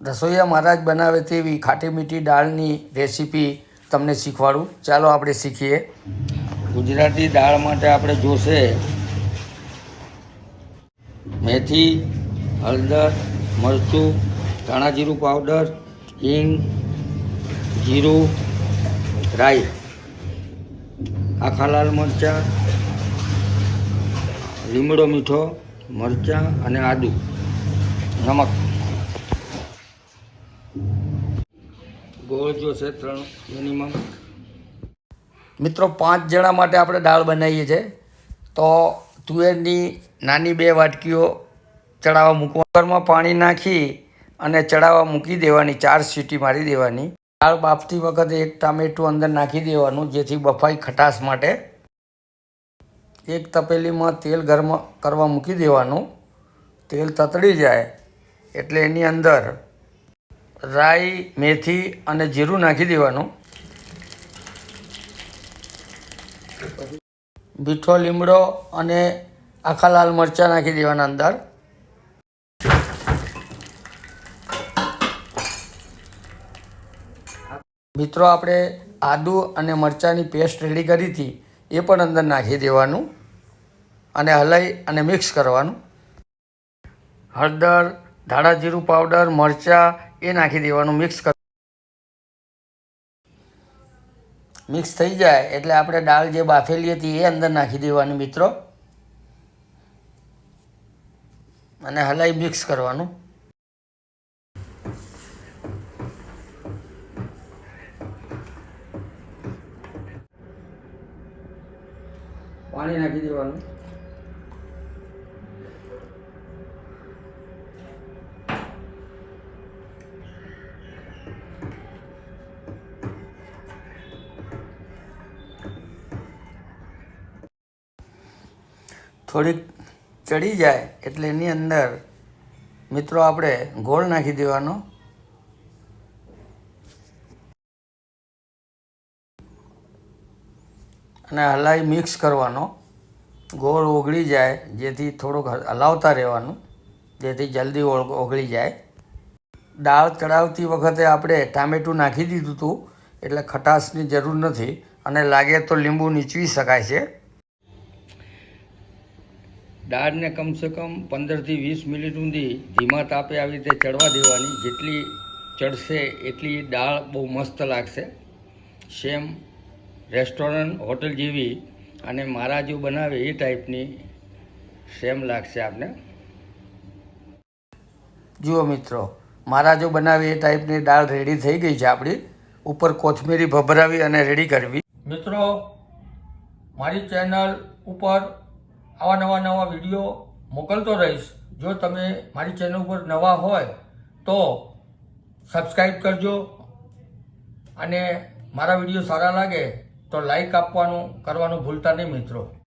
રસોઈયા મહારાજ બનાવે તેવી ખાટી મીઠી દાળની રેસીપી તમને શીખવાડું. ચાલો આપણે શીખીએ. ગુજરાતી દાળ માટે આપણે જોશે મેથી, હળદર, મરચું, ધાણા જીરું પાવડર, હિંગ, જીરું, રાઈ, આખા લાલ મરચાં, લીમડો મીઠો, મરચાં અને આદું, નમક. ગોળ જોશે 3 મિનિમમ. મિત્રો 5 જણા માટે આપણે દાળ બનાવીએ છીએ. તો તુવેરની નાની 2 વાટકીઓ ચડાવવા મૂકવા, કુકરમાં પાણી નાખી અને ચડાવવા મૂકી દેવાની. 4 સીટી મારી દેવાની. દાળ બાફતી વખતે 1 ટામેટું અંદર નાખી દેવાનું, જેથી બફાઈ ખટાશ માટે. 1 તપેલીમાં તેલ ગરમ કરવા મૂકી દેવાનું. તેલ તતડી જાય એટલે એની અંદર રાઈ, મેથી અને જીરું નાખી દેવાનું. મીઠો લીમડો અને આખા લાલ મરચાં નાખી દેવાના અંદર. મિત્રો આપણે આદુ અને મરચાંની પેસ્ટ રેડી કરી હતી એ પણ અંદર નાખી દેવાનું અને હલાવી અને મિક્સ કરવાનું. હળદર, ધાણા જીરું પાવડર, મરચાં એ નાખી દેવાનું. મિક્સ થઈ જાય એટલે આપણે દાળ જે બાફેલી હતી એ અંદર નાખી દેવાની મિત્રો, અને હલાવી મિક્સ કરવાનું. પાણી નાખી દેવાનું. થોડીક ચડી જાય એટલે એની અંદર મિત્રો આપણે ગોળ નાખી દેવાનો. અને હલાવી મિક્સ કરવાનો. ગોળ ઓગળી જાય જેથી થોડુંક હલાવતા રહેવાનું, જેથી જલ્દી ઓગળી જાય. દાળ ચડાવતી વખતે આપણે ટામેટું નાખી દીધું હતું એટલે ખટાશની જરૂર નથી, અને લાગે તો લીંબુ નીચવી શકાય છે. દાળને કમસે કમ 15 થી 20 મિનિટ સુધી ધીમા તાપે આવી રીતે ચડવા દેવાની. જેટલી ચડશે એટલી દાળ બહુ મસ્ત લાગશે. સેમ રેસ્ટોરન્ટ હોટલ જેવી અને મારા જો બનાવે એ ટાઈપની સેમ લાગશે આપને. જુઓ મિત્રો, મારા જો બનાવે એ ટાઈપની દાળ રેડી થઈ ગઈ છે આપણી. ઉપર કોથમીરી ભભરાવી અને રેડી કરવી. મિત્રો, મારી ચેનલ ઉપર આવા નવા વિડીયો મોકલતો રહીશ. જો તમે મારી ચેનલ ઉપર નવા હોય તો સબસ્ક્રાઈબ કરજો, અને મારા વિડીયો સારા લાગે તો લાઈક કરવાનું ભૂલતા નહીં મિત્રો.